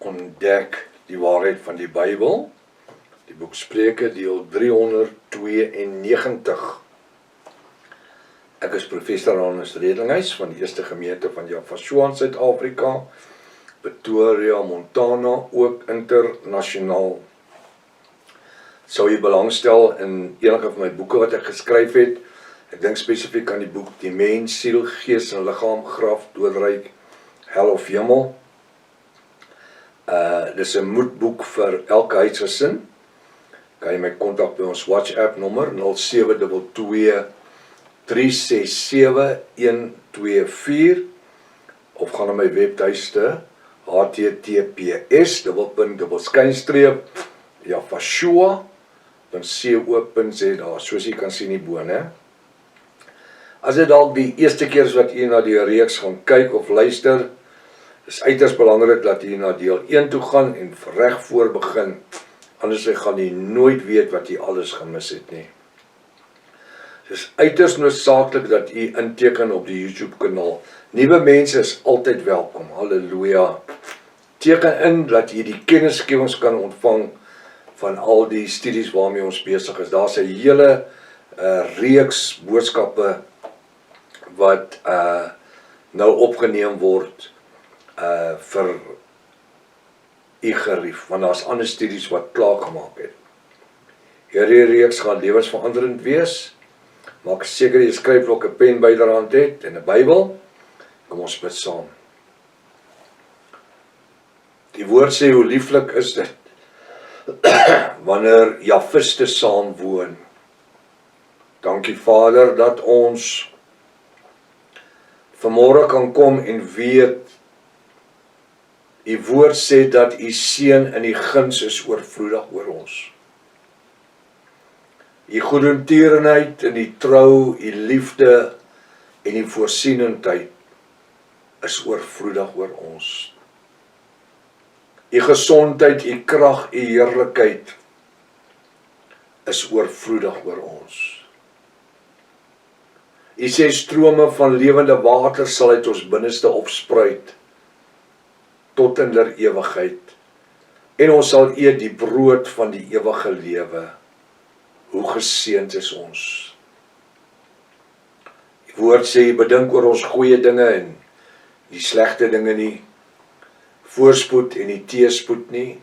ontdek die waarheid van die Bybel, die boek Spreuke, deel 392. Ek is professor Hannes Redlinghuis van die Eerste Gemeente van Jafashua in Suid-Afrika, Pretoria, Montana, ook internasionaal. Sou jy belangstel in enige van my boeke wat ek geskryf het? Ek dink spesifiek aan die boek Die Mens, Siel, Gees en Liggaam, Graf, Doodryk, Hel of Hemel. Dis 'n moedboek vir elke huisgesin. Kan jy my kontak by ons WhatsApp nommer 0722 367 124 of gaan na my webtuiste https://jafashua.co.za, soos jy kan sien hierbo, né? As dit dalk die eerste keer is wat jy na die reeks gaan kyk of luister, is uiters belangrik dat jy na deel 1 toe gaan en reg voor begin, anders gaan jy nooit weet wat jy alles gemis het nie. Dit is uiters noodsaaklik dat jy inteken op die YouTube kanaal. Nuwe mense is altyd welkom, halleluja. Teken in dat jy die kennisgewings kan ontvang van al die studies waarmee ons besig is. Daar's 'n hele reeks boodskappe wat nou opgeneem word vir u gerief, want daar's ander studies wat klaar gemaak het. Hierdie reeks gaan lewensveranderend wees. Maak seker jy skryf ook 'n pen byderhand het en 'n Bybel. Kom ons bid saam. Die woord sê hoe lieflik is dit wanneer Jafiste saam woon. Dankie Vader dat ons vanmôre kan kom en weet, u woord sê dat u seën in die guns is oorvloedig oor ons. U goedertierenheid en die trou, u liefde en die voorsienendheid is oorvloedig oor ons. U gesondheid, u krag, u heerlikheid is oorvloedig oor ons. U sê strome van lewende water sal uit ons binneste opspruit tot in der ewigheid. En ons sal eet die brood van die ewige lewe. Hoe geseënd is ons. Die woord sê jy bedink oor ons goeie dinge en die slegte dinge nie, voorspoed en die teëspoed nie,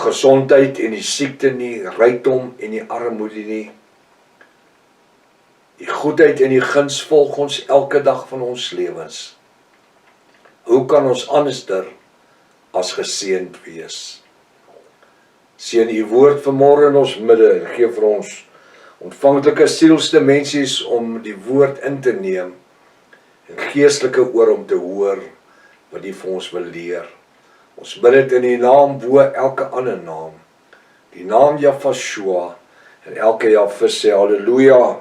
gesondheid en die siekte nie, rykdom en die armoede nie. Die goedheid en die guns volg ons elke dag van ons lewens. Hoe kan ons anderster as geseënd wees? Seën u woord vanmôre in ons midde en gee vir ons ontvanklike sielsdimensies om die woord in te neem en geestelike oor om te hoor wat u vir ons wil leer. Ons bid dit in die naam bo elke ander naam, die naam Jafashua, en elke Jafis sê halleluja,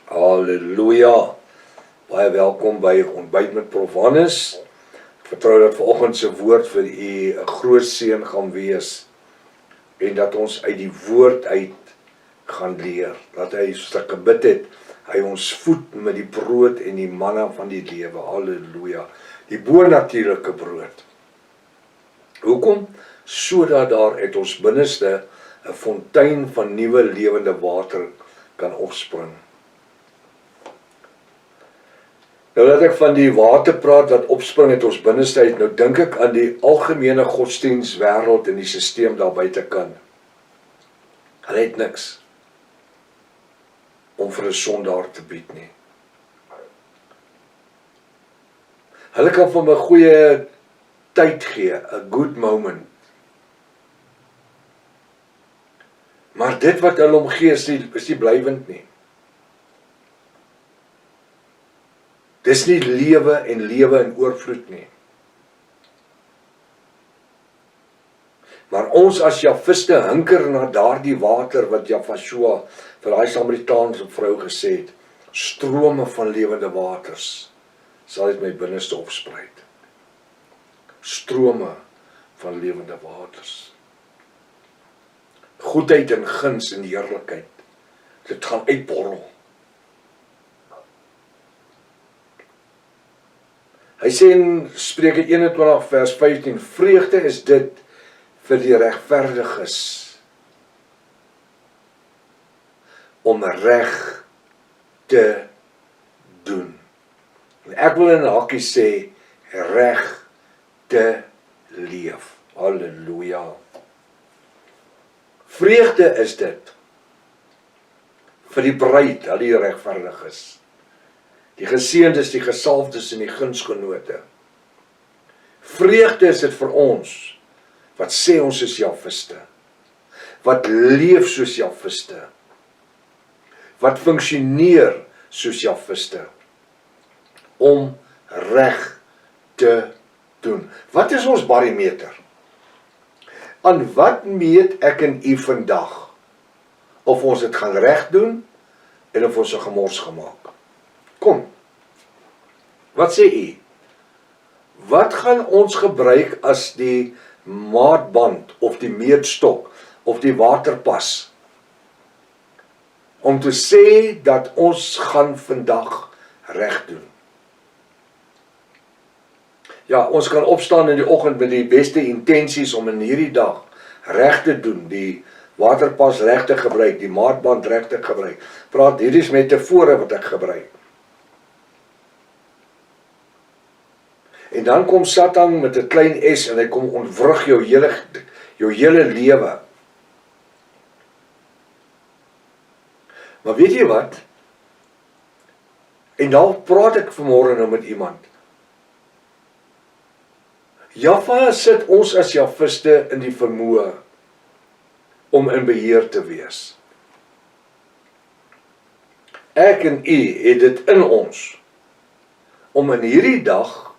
halleluja. Baie welkom by Ontbyt met Prof Hannes. Ek vertrou dat vanoggend se woord vir u 'n groot seën gaan wees en dat ons uit die woord uit gaan leer, dat hy soos ek gebid het, hy ons voed met die brood en die manna van die lewe, halleluja, die bonatuurlike brood. Hoekom? Sodat daar uit ons binneste 'n fontein van nuwe lewende water kan opspring. Nou dat ek van die water praat wat opspring uit ons binneste uit, nou dink ek aan die algemene godsdienstwêreld en die stelsel daar buitekant. Hulle het niks om vir 'n sondaar te bied nie. Hulle kan vir 'n goeie tyd gee, a good moment. Maar dit wat hulle omgee is nie blywend nie. Dis nie lewe en lewe in oorvloed nie. Maar ons as Jafiste hinker na daardie water wat Jafashua vir daai Samaritaanse vrou gesê het, strome van lewende waters sal uit my binneste opspruit. Strome van lewende waters. Goedheid en guns en heerlikheid, dit gaan uitborrel. Hy sê in Spreuke 21 vers 15, vreugde is dit vir die regverdiges om reg te doen. En ek wil in 'n hakkie sê, reg te leef. Halleluja. Vreugde is dit vir die bruid, al die regverdiges, die geseëndes, die gesalfdes en die gunsgenote. Vreugde is dit vir ons wat sê ons is Jahwiste, wat leef soos Jahwiste, wat funksioneer soos Jahwiste, om reg te doen. Wat is ons barometer? Aan wat meet ek en u vandag? Of ons dit gaan reg doen en of ons 'n gemors gemaak? Kom, wat sê u? Wat gaan ons gebruik as die maatband of die meetstok of die waterpas om te sê dat ons gaan vandag reg doen? Ja, ons kan opstaan in die oggend met die beste intensies om in hierdie dag reg te doen, die waterpas reg te gebruik, die maatband reg te gebruik. Praat, hierdie is metafore wat ek gebruik. En dan kom Satan met 'n klein s en hy kom ontwrig jou hele lewe. Maar weet jy wat? En dan praat ek vanmôre nou met iemand. Jahwe sit ons as Jahwiste in die vermoë om in beheer te wees. Ek en u het dit in ons om in hierdie dag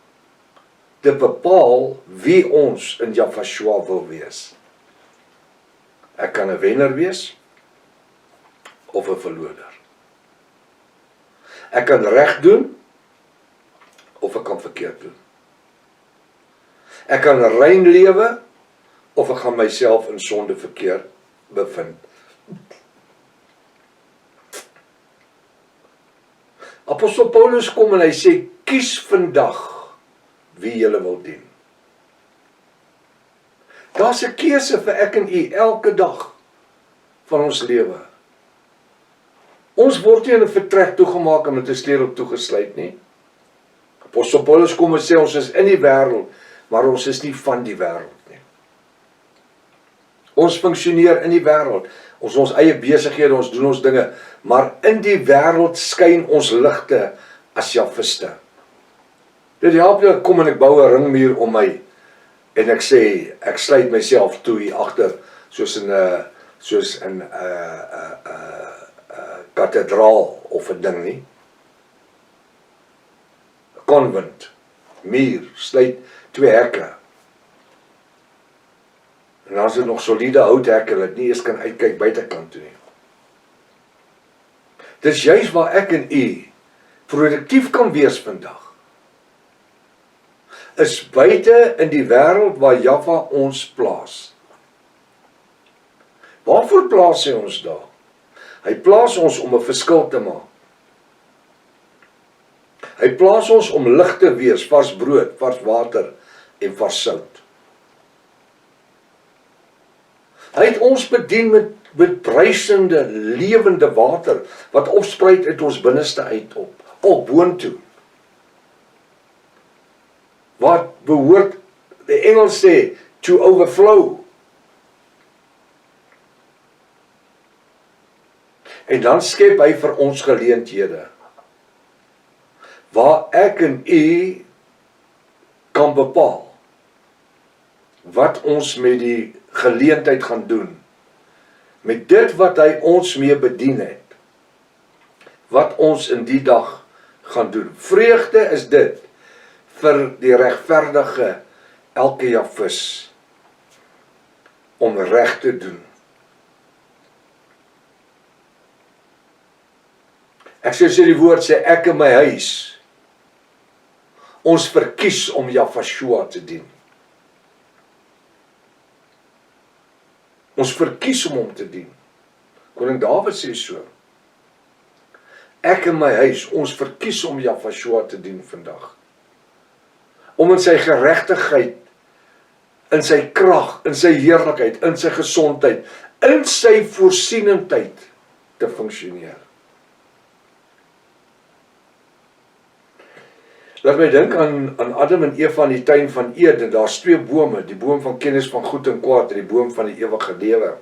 te bepaal wie ons in Jahweh wil wees. Ek kan 'n wenner wees of 'n verloder. Ek kan reg doen of ek kan verkeerd doen. Ek kan rein lewe of ek gaan myself in sonde verkeer bevind. Apostel Paulus kom en hy sê, kies vandag wie julle wil dien. Daar's 'n keuse vir ek en u elke dag van ons lewe. Ons word nie in 'n vertrek toegemaak en met 'n sleutel toegesluit nie. Apostel Paulus kom en sê ons is in die wêreld, maar ons is nie van die wêreld nie. Ons funksioneer in die wêreld. Ons eie besighede, ons doen ons dinge, maar in die wêreld skyn ons ligte as Jahwiste. Dit help jy kom en ek bou 'n ringmuur om my en ek sê ek sluit myself toe hier agter soos in 'n kathedraal of 'n ding nie. Konvent, muur, sluit 2 hekke. En dan is dit nog soliede houthekke wat nie eens kan uitkyk buitekant toe nie. Dis juist waar ek en u produktief kan wees vandag. Is buite in die wêreld waar Jahwe ons plaas. Waarvoor plaas hy ons daar? Hy plaas ons om 'n verskil te maak. Hy plaas ons om lig te wees, vars brood, vars water en vars sout. Hy het ons bedien met bruisende, lewende water wat opspruit uit ons binneste uit op boontoe. Wat behoort, die Engels sê, to overflow. En dan skep hy vir ons geleenthede, waar ek en u kan bepaal, wat ons met die geleentheid gaan doen, met dit wat hy ons mee bedien het, wat ons in die dag gaan doen. Vreugde is dit, vir die regverdige elke Jahwis om reg te doen. Ek sê die woord sê ek en my huis, ons verkies om Jahweh te dien. Ons verkies om hom te dien. Koning Dawid sê so. Ek en my huis, ons verkies om Jahweh te dien vandag. om in sy geregtigheid, in sy krag, in sy heerlikheid, in sy gesondheid, in sy voorsienendheid te funksioneer. Laat my dink aan Adam en Eva in die tuin van Eden. Daar's 2 bome, die boom van kennis van goed en kwaad en die boom van die ewige lewe.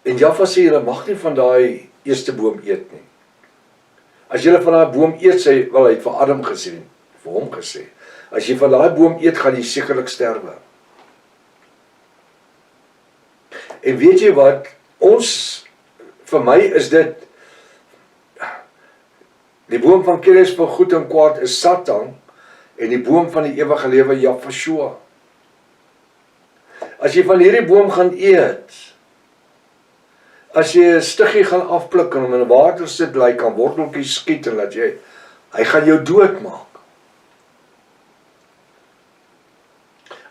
En Jaffa sê, julle mag nie van daai eerste boom eet nie. As julle van daai boom eet, sê, wel, hy het vir Adam gesê, vir hom gesê, as jy van daai boom eet, gaan jy sekerlik sterwe. En weet jy wat, vir my is dit, die boom van kennis van goed en kwaad is Satan, en die boom van die ewige lewe Jaffa. As jy van hierdie boom gaan eet, as jy 'n stiggie gaan afpluk en hom in water sit, hy kan worteltjies skiet en hy gaan jou doodmaak.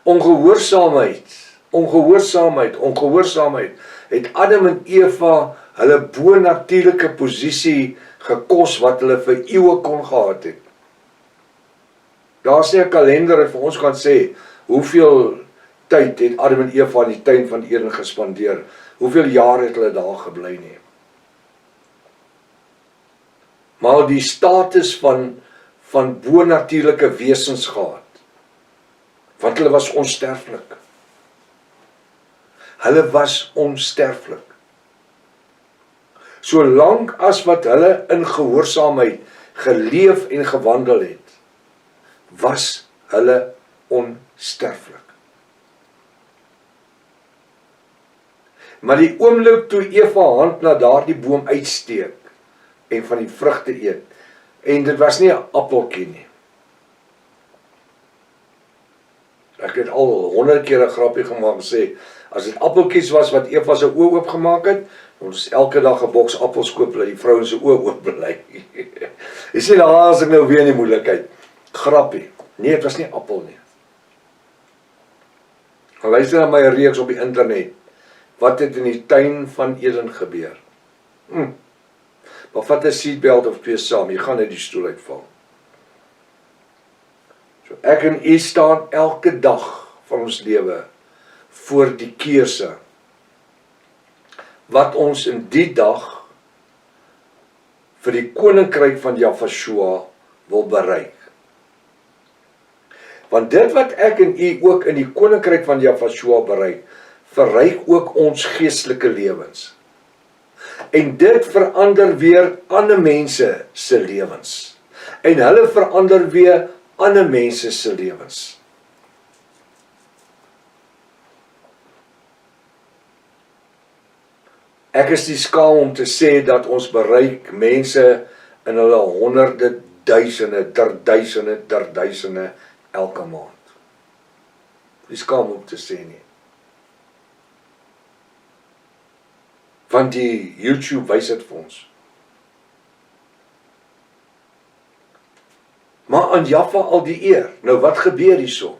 Ongehoorsaamheid, het Adam en Eva hulle bonatuurlike posisie gekos wat hulle vir eeue kon gehad het. Daar's nie 'n kalender wat vir ons kan sê, hoeveel tyd het Adam en Eva in die tuin van Eden gespandeer, hoeveel jaar het hulle daar gebly nie. Maar die status van bonatuurlike wesens gehad, want hulle was onsterflik. Solank as wat hulle in gehoorsaamheid geleef en gewandel het, was hulle onsterflik. Maar die oomblik toe Eva hand na daardie boom uitsteek en van die vrugte eet, en dit was nie 'n appeltjie nie. Ek het al 100 keer 'n grappie gemaak en sê, as dit appeltjies was wat Eva se oë oopgemaak het, ons elke dag 'n boks appels koop, dat die vrou se oë oop bly. Jy sê, daar is ek nou weer in die moeilikheid. Grappie. Nee, het was nie appel nie. Gaan luister na my reeks op die internet. Wat het in die tuin van Eden gebeur? Maar vat 'n seatbelt of 2 saam, jy gaan uit die stoel uitval. So ek en u staan elke dag van ons lewe voor die keuse wat ons in die dag vir die koninkryk van Jaffa wil bereik. Want dit wat ek en u ook in die koninkryk van Jaffa bereik, verryk ook ons geestelike lewens. En dit verander weer ander mense se lewens. En hulle verander weer ander mense se lewens. Ek is nie skaam om te sê dat ons bereik mense in hulle honderde, duisende, der duisende elke maand. Nie skaam om te sê nie. Want die YouTube wys dit vir ons. Maar aan Jaffa al die eer. Nou wat gebeur hierso?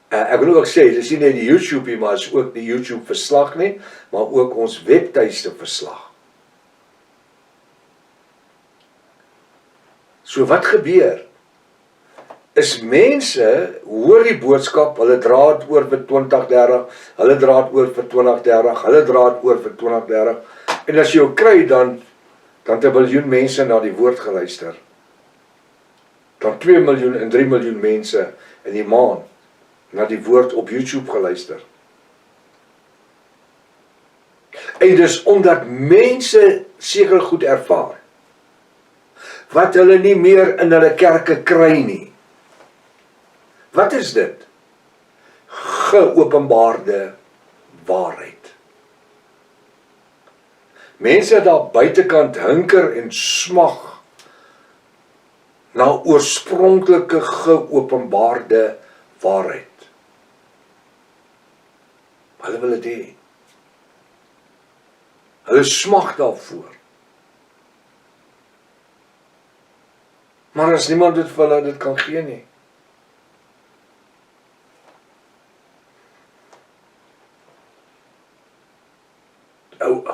Ek wil ook sê, dit is nie net die YouTube nie, maar is ook die YouTube verslag nie, maar ook ons webtuiste verslag. So wat gebeur? Is mense, hoor die boodskap, hulle dra het oor vir 2030, hulle dra het oor vir 2030, hulle dra het oor vir 2030, en as jy jou kry, dan het 1 miljoen mense na die woord geluister. Dan 2 miljoen en 3 miljoen mense in die maand na die woord op YouTube geluister. En dis omdat mense seker goed ervaar, wat hulle nie meer in hulle kerke kry nie. Wat is dit? Geopenbaarde waarheid. Mense daar buitekant hinker en smag na oorspronklike geopenbaarde waarheid. Hulle wil dit hê. Hulle smag daarvoor. Maar as niemand dit vir hulle dit kan gee nie.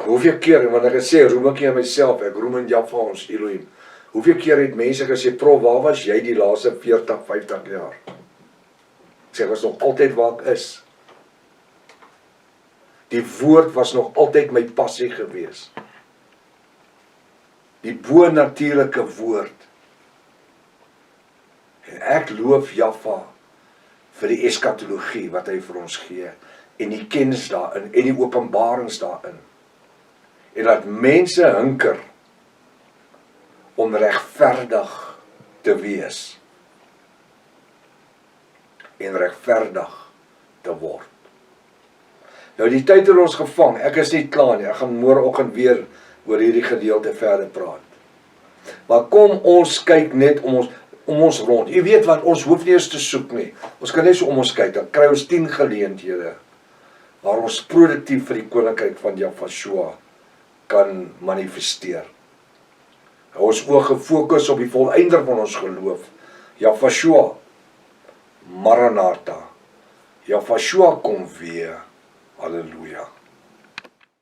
Hoeveel keer, want ek het sê, roem ek nie aan myself, ek roem in Jaffa ons Elohim. Hoeveel keer het mense gesê, "Prof, waar was jy die laaste 40, 50 jaar?" Ek sê, "Ek was nog altyd waar ek is." Die woord was nog altyd my passie gewees. Die bo-natuurlike woord. En ek loof Jaffa vir die eskatologie wat hy vir ons gee, en die kennis daarin, en die openbarings daarin. En dat mense hinker om regverdig te wees. En regverdig te word. Nou die tyd het ons gevang, ek is nie klaar nie, ek gaan môreoggend weer oor hierdie gedeelte verder praat. Maar kom ons kyk net om ons rond. Jy weet wat, ons hoef nie eens te soek nie. Ons kan net so om ons kyk, dan kry ons 10 geleenthede waar ons produktief vir die koninkryk van Jahshua kan manifesteer. Ons oog gefokus op die volëinder van ons geloof, Jahshua, Maranatha. Jahshua kom weer. Halleluja.